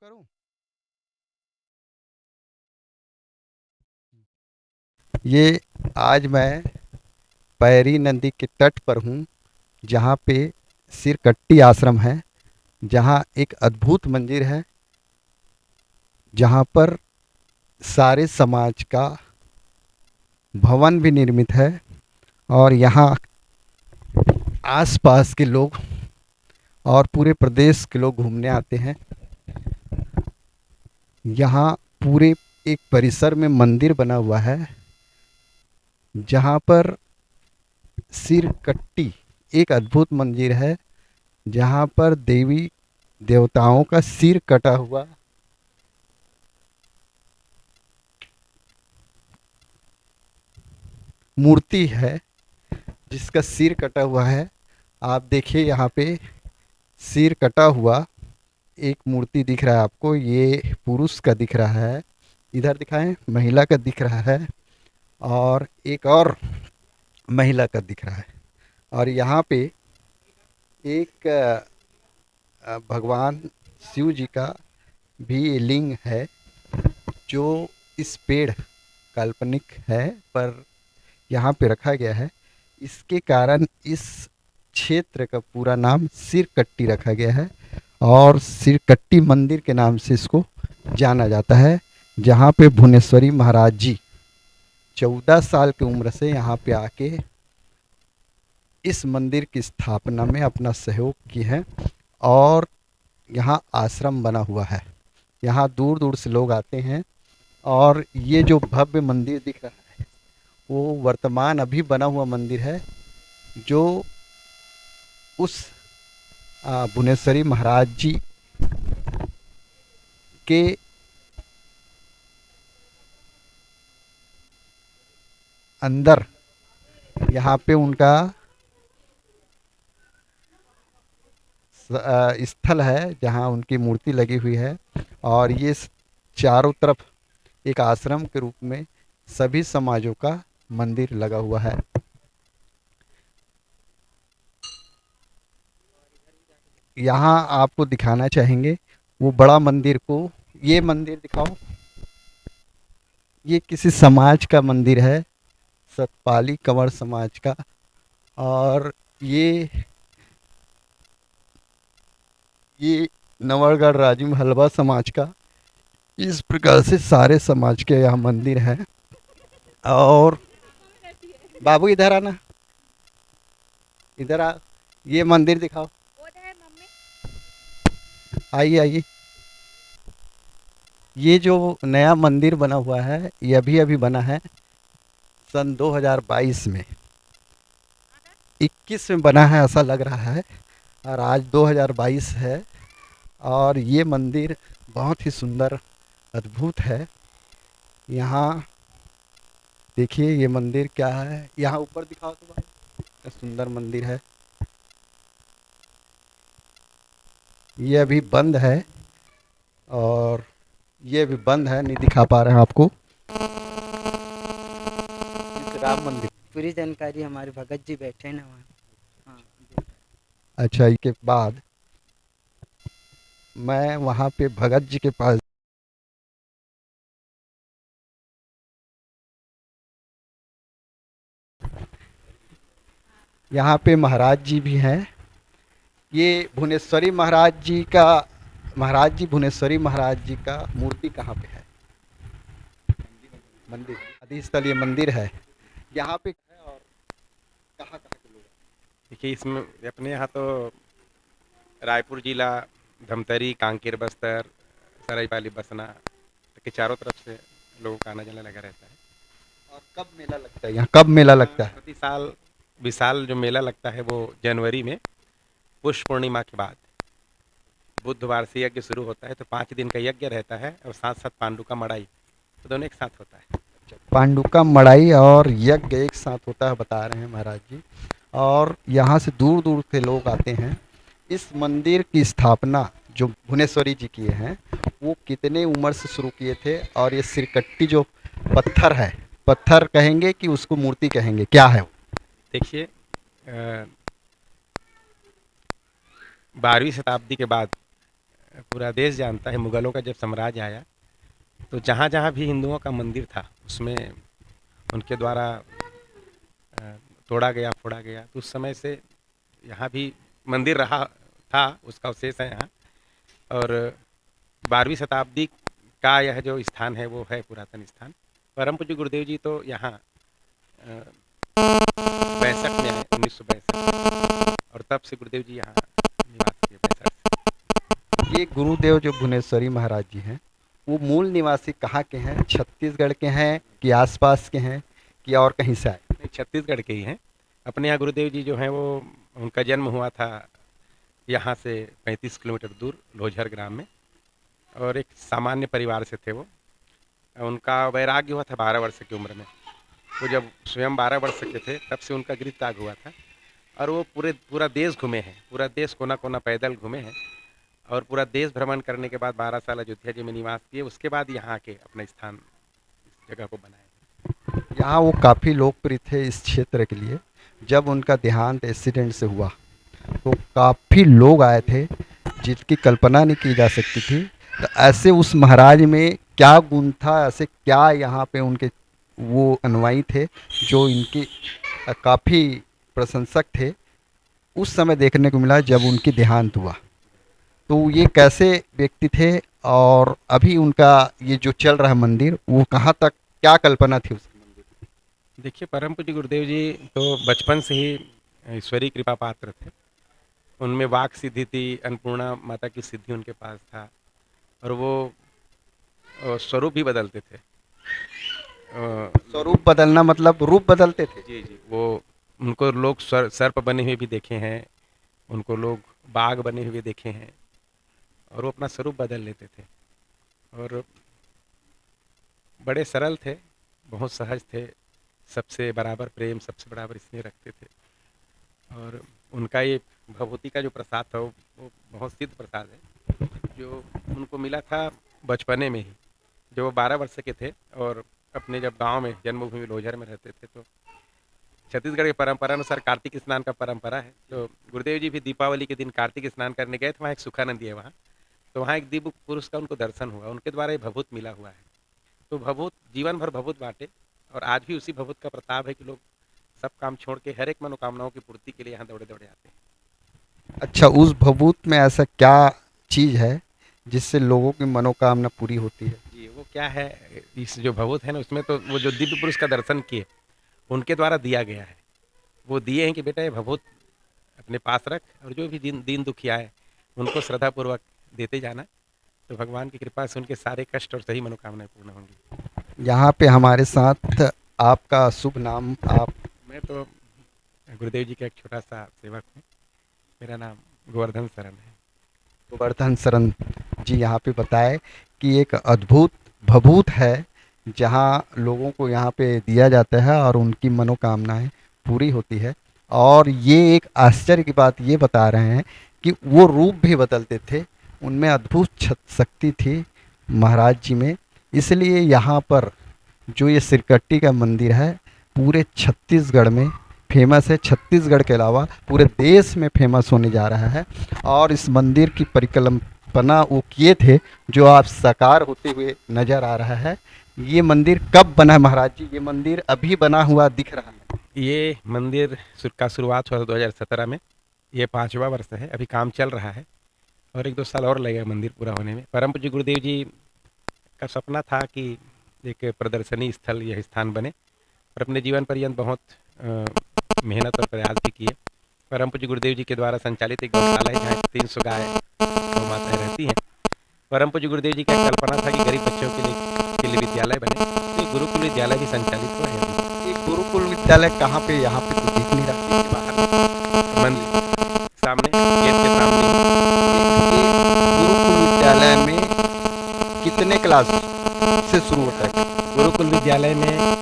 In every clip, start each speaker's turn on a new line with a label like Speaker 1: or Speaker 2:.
Speaker 1: करूं? ये आज मैं पैरी नदी के तट पर हूँ, जहाँ पे सिरकट्टी आश्रम है, जहाँ एक अद्भुत मंदिर है, जहाँ पर सारे समाज का भवन भी निर्मित है। और यहाँ आसपास के लोग और पूरे प्रदेश के लोग घूमने आते हैं। यहाँ पूरे एक परिसर में मंदिर बना हुआ है, जहाँ पर सिरकट्टी एक अद्भुत मंदिर है, जहाँ पर देवी देवताओं का सिर कटा हुआ मूर्ति है, जिसका सिर कटा हुआ है। आप देखिए, यहाँ पे सिर कटा हुआ एक मूर्ति दिख रहा है आपको। ये पुरुष का दिख रहा है, इधर दिखाएं, महिला का दिख रहा है, और एक और महिला का दिख रहा है। और यहाँ पे एक भगवान शिव जी का भी लिंग है, जो इस पेड़ काल्पनिक है, पर यहाँ पे रखा गया है। इसके कारण इस क्षेत्र का पूरा नाम सिरकट्टी रखा गया है, और सिरकट्टी मंदिर के नाम से इसको जाना जाता है, जहाँ पे भुवनेश्वरी महाराज जी 14 साल की उम्र से यहाँ पे आके इस मंदिर की स्थापना में अपना सहयोग किए हैं। और यहाँ आश्रम बना हुआ है, यहाँ दूर दूर से लोग आते हैं। और ये जो भव्य मंदिर दिख रहा है, वो वर्तमान अभी बना हुआ मंदिर है, जो उस भुवनेश्वरी महाराज जी के अंदर यहाँ पे उनका स्थल है, जहाँ उनकी मूर्ति लगी हुई है। और ये चारों तरफ एक आश्रम के रूप में सभी समाजों का मंदिर लगा हुआ है। यहाँ आपको दिखाना चाहेंगे वो बड़ा मंदिर को। ये मंदिर दिखाओ। ये किसी समाज का मंदिर है, सतपाली कंवर समाज का। और ये नवलगढ़ राजिम हलवा समाज का। इस प्रकार से सारे समाज के यहाँ मंदिर हैं। और बाबू इधर आना, इधर आ, ये मंदिर दिखाओ। आइए आइए। ये जो नया मंदिर बना हुआ है, ये अभी अभी बना है, सन 2022 में, 21 में बना है ऐसा लग रहा है, और आज 2022 है। और ये मंदिर बहुत ही सुंदर अद्भुत है। यहाँ देखिए, ये मंदिर क्या है, यहाँ ऊपर दिखाओ तो भाई, कितना सुंदर मंदिर है। ये अभी बंद है, और ये अभी बंद है, नहीं दिखा पा रहे हैं आपको। राम मंदिर।
Speaker 2: पूरी जानकारी हमारे भगत जी बैठे हैं ना वहाँ। हाँ।
Speaker 1: अच्छा, इसके बाद मैं वहाँ पे भगत जी के पास यहाँ पे महाराज जी भी हैं। ये भुवनेश्वरी महाराज जी भुवनेश्वरी महाराज जी का मूर्ति कहाँ पे है? मंदिर आदि स्थल ये मंदिर है, यहाँ पे है। और कहाँ कहाँ के लोग
Speaker 3: देखिए, इसमें अपने यहाँ तो रायपुर जिला, धमतरी, कांकेर, बस्तर, सरायपाली, बसना के चारों तरफ से लोगों का आना जाना लगा रहता है।
Speaker 1: हैं? और कब मेला लगता है यहाँ, कब मेला लगता है?
Speaker 3: प्रति साल विशाल जो मेला लगता है वो जनवरी में पुष्य पूर्णिमा के बाद बुधवार से यज्ञ शुरू होता है, तो 5 दिन का यज्ञ रहता है, और साथ साथ पांडु का मड़ाई, तो दोनों एक साथ होता है।
Speaker 1: पांडुका मड़ाई और यज्ञ एक साथ होता है, बता रहे हैं महाराज जी। और यहाँ से दूर दूर से लोग आते हैं। इस मंदिर की स्थापना जो भुवनेश्वरी जी किए हैं, वो कितने उम्र से शुरू किए थे? और ये सिरकट्टी जो पत्थर है, पत्थर कहेंगे कि उसको मूर्ति कहेंगे, क्या है वो?
Speaker 3: देखिए, 12वीं शताब्दी के बाद पूरा देश जानता है, मुग़लों का जब साम्राज्य आया तो जहाँ-जहाँ भी हिंदुओं का मंदिर था उसमें उनके द्वारा तोड़ा गया, फोड़ा गया। तो उस समय से यहाँ भी मंदिर रहा था, उसका अवशेष है यहाँ। और 12वीं शताब्दी का यह जो स्थान है वो है पुरातन स्थान। परम पूज्य गुरुदेव जी तो यहाँ 62 में आए, 1962 में, और तब से गुरुदेव जी यहाँ निवास किए 62 से।
Speaker 1: ये गुरुदेव जो भुवनेश्वरी महाराज जी हैं, वो मूल निवासी कहाँ के हैं? छत्तीसगढ़ के हैं कि आसपास के हैं कि और कहीं से आए?
Speaker 3: नहीं, छत्तीसगढ़ के ही हैं। अपने यहाँ गुरुदेव जी जो हैं वो, उनका जन्म हुआ था यहाँ से 35 किलोमीटर दूर लोजहर ग्राम में, और एक सामान्य परिवार से थे वो। उनका वैराग्य हुआ था 12 वर्ष की उम्र में। वो जब स्वयं 12 वर्ष के थे तब से उनका गृह त्याग हुआ था, और वो पूरा देश घूमे हैं, पूरा देश कोना कोना पैदल घूमे हैं, और पूरा देश भ्रमण करने के बाद 12 साल अयोध्या जी में निवास किए। उसके बाद यहाँ के अपना स्थान, इस जगह को बनाए।
Speaker 1: यहाँ वो काफ़ी लोकप्रिय थे इस क्षेत्र के लिए। जब उनका देहांत एक्सीडेंट से हुआ तो काफ़ी लोग आए थे जिसकी कल्पना नहीं की जा सकती थी। तो ऐसे उस महाराज में क्या गुण था, ऐसे क्या यहाँ पे उनके वो अनुयायी थे जो इनके काफ़ी प्रशंसक थे, उस समय देखने को मिला जब उनकी देहांत हुआ। तो ये कैसे व्यक्ति थे, और अभी उनका ये जो चल रहा है मंदिर, वो कहाँ तक, क्या कल्पना थी उसकी मंदिर?
Speaker 3: देखिए, परम पूज्य गुरुदेव जी तो बचपन से ही ईश्वरीय कृपा पात्र थे। उनमें वाक सिद्धि थी, अन्नपूर्णा माता की सिद्धि उनके पास था, और वो स्वरूप भी बदलते थे।
Speaker 1: स्वरूप बदलना मतलब रूप बदलते थे?
Speaker 3: जी जी, वो उनको लोग सर्प बने हुए भी देखे हैं, उनको लोग बाघ बने हुए देखे हैं, और वो अपना स्वरूप बदल लेते थे। और बड़े सरल थे, बहुत सहज थे, सबसे बराबर प्रेम, सबसे बराबर स्नेह रखते थे। और उनका ये भभूति का जो प्रसाद था वो बहुत सिद्ध प्रसाद है, जो उनको मिला था बचपने में ही। जब वो 12 वर्ष के थे और अपने जब गांव में जन्मभूमि लोजहर में रहते थे, तो छत्तीसगढ़ की परंपरा अनुसार कार्तिक स्नान का परंपरा है। तो गुरुदेव जी भी दीपावली के दिन कार्तिक स्नान करने गए थे। वहाँ एक सुखा नदी है वहाँ, तो वहाँ एक दिव्य पुरुष का उनको दर्शन हुआ, उनके द्वारा ये भभूत मिला हुआ है। तो भभूत जीवन भर भभूत बांटे, और आज भी उसी भभूत का प्रताप है कि लोग सब काम छोड़ के हर एक मनोकामनाओं की पूर्ति के लिए यहाँ दौड़े दौड़े आते हैं।
Speaker 1: अच्छा, उस भभूत में ऐसा क्या चीज़ है जिससे लोगों की मनोकामना पूरी होती है?
Speaker 3: जी, वो क्या है, इस जो भभूत है ना, उसमें तो वो जो दिव्य पुरुष का दर्शन किए उनके द्वारा दिया गया है। वो दिए हैं कि बेटा ये भभूत अपने पास रख, और जो भी दीन दुखिया है उनको श्रद्धापूर्वक देते जाना, तो भगवान की कृपा से उनके सारे कष्ट और सही मनोकामनाएं पूर्ण होंगी।
Speaker 1: यहाँ पे हमारे साथ आपका शुभ नाम? आप?
Speaker 3: मैं तो गुरुदेव जी का एक छोटा सा सेवक हूँ, मेरा नाम गोवर्धन शरण है।
Speaker 1: गोवर्धन शरण जी यहाँ पे बताए कि एक अद्भुत भभूत है जहाँ लोगों को यहाँ पे दिया जाता है और उनकी मनोकामनाएं पूरी होती है। और ये एक आश्चर्य की बात ये बता रहे हैं कि वो रूप भी बदलते थे, उनमें अद्भुत शक्ति थी महाराज जी में। इसलिए यहाँ पर जो ये सिरकट्टी का मंदिर है पूरे छत्तीसगढ़ में फेमस है, छत्तीसगढ़ के अलावा पूरे देश में फेमस होने जा रहा है। और इस मंदिर की परिकल्पना वो किए थे जो आप साकार होते हुए नज़र आ रहा है। ये मंदिर कब बना महाराज जी? ये मंदिर अभी बना हुआ दिख रहा है?
Speaker 3: ये मंदिर का शुरुआत हुआ 2017 में, ये 5वां वर्ष है, अभी काम चल रहा है, और 1-2 साल और लगेगा मंदिर पूरा होने में। परम पूज्य गुरुदेव जी का सपना था कि एक प्रदर्शनी स्थल यह स्थान बने, और अपने जीवन पर्यंत बहुत मेहनत और प्रयास भी किए। परम पूज्य गुरुदेव जी के द्वारा संचालित एक गौशाला है जहाँ 300 गाय गौ माताएं रहती हैं। परम पूज्य गुरुदेव जी का कल्पना था कि गरीब बच्चों के लिए विद्यालय बने, तो गुरुकुल विद्यालय भी संचालित हुआ है।
Speaker 1: ये गुरुकुल विद्यालय कहाँ पे? यहाँ पे तो दिख नहीं रहा।
Speaker 3: बाहर मंदिर सामने, गेट के सामने।
Speaker 1: ये गुरुकुल विद्यालय में कितने क्लास से शुरू होता है?
Speaker 3: गुरुकुल विद्यालय में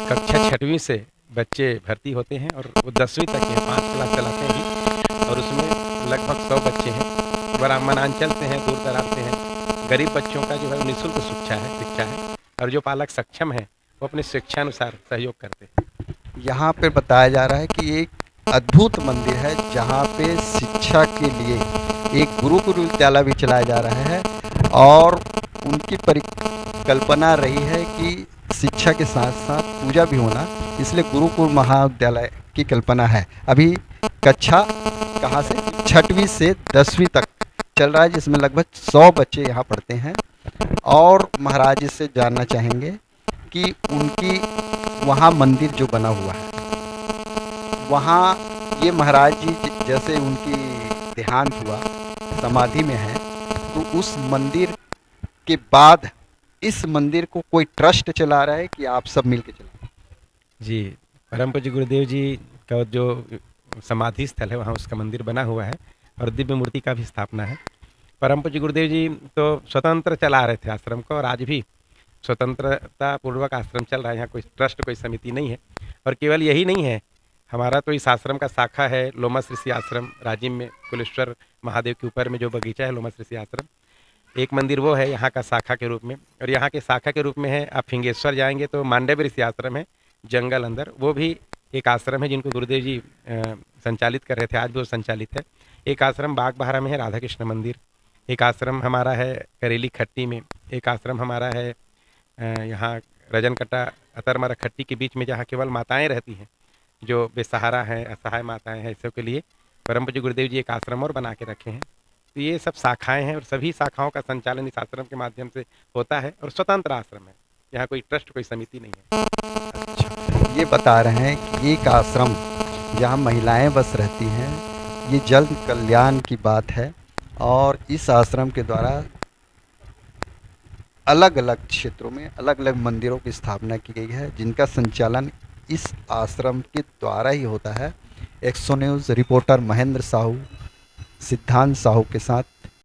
Speaker 3: कक्षा 6वीं से बच्चे भर्ती होते हैं, और वो 10वीं तक के 5 क्लास चलाते हैं, और उसमें लगभग 100 बच्चे हैं। ग्रामांचल से हैं, दूर दराज से हैं। गरीब बच्चों का जो है निःशुल्क शिक्षा है, और जो पालक सक्षम है वो अपने शिक्षानुसार सहयोग करते हैं।
Speaker 1: यहाँ पे बताया जा रहा है कि एक अद्भुत मंदिर है जहाँ पे शिक्षा के लिए एक गुरुकुल विद्यालय भी चलाया जा रहा है और उनकी परिकल्पना रही है कि शिक्षा के साथ साथ पूजा भी होना, इसलिए गुरुकुल महाविद्यालय की कल्पना है। अभी कक्षा कहाँ से 6वीं से 10वीं तक चल रहा है, जिसमें लगभग 100 बच्चे यहाँ पढ़ते हैं। और महाराज जी से जानना चाहेंगे कि उनकी वहाँ मंदिर जो बना हुआ है, वहाँ ये महाराज जी जैसे उनकी देहांत हुआ, समाधि में है, तो उस मंदिर के बाद इस मंदिर को कोई ट्रस्ट चला रहा है कि आप सब मिलके चला रहे हैं?
Speaker 3: जी, परम पूज्य गुरुदेव जी का जो समाधि स्थल है वहाँ उसका मंदिर बना हुआ है और दिव्य मूर्ति का भी स्थापना है। परम पूज्य गुरुदेव जी तो स्वतंत्र चला रहे थे आश्रम को, और आज भी स्वतंत्रता पूर्वक आश्रम चल रहा है। यहाँ कोई ट्रस्ट, कोई समिति नहीं है। और केवल यही नहीं है, हमारा तो इस आश्रम का शाखा है लोमस ऋषि आश्रम राजिम में, कुलेश्वर महादेव के ऊपर में जो बगीचा है लोमस ऋषि आश्रम, एक मंदिर वो है यहाँ का शाखा के रूप में। और यहाँ के शाखा के रूप में है, आप फिंगेश्वर जाएंगे तो मांडव्य ऋषि आश्रम है जंगल अंदर, वो भी एक आश्रम है जिनको गुरुदेव जी संचालित कर रहे थे, आज भी वो संचालित है। एक आश्रम बाग बहारा में है राधा कृष्ण मंदिर, एक आश्रम हमारा है करेली खट्टी में, एक आश्रम हमारा है यहाँ रजनकटा अतरमरा खट्टी के बीच में, जहाँ केवल माताएं रहती हैं जो बेसहारा हैं, असहाय माताएं हैं, इसके लिए परम पूज्य गुरुदेव जी एक आश्रम और बना के रखे हैं। तो ये सब शाखाएं हैं और सभी शाखाओं का संचालन इस आश्रम के माध्यम से होता है और स्वतंत्र आश्रम है, यहाँ कोई ट्रस्ट, कोई समिति नहीं है।
Speaker 1: अच्छा, ये बता रहे हैं कि एक आश्रम जहाँ महिलाएं बस रहती हैं, ये जन कल्याण की बात है और इस आश्रम के द्वारा अलग अलग क्षेत्रों में अलग अलग मंदिरों की स्थापना की गई है, जिनका संचालन इस आश्रम के द्वारा ही होता है। एक्सो न्यूज़ रिपोर्टर महेंद्र साहू सिद्धांत साहू के साथ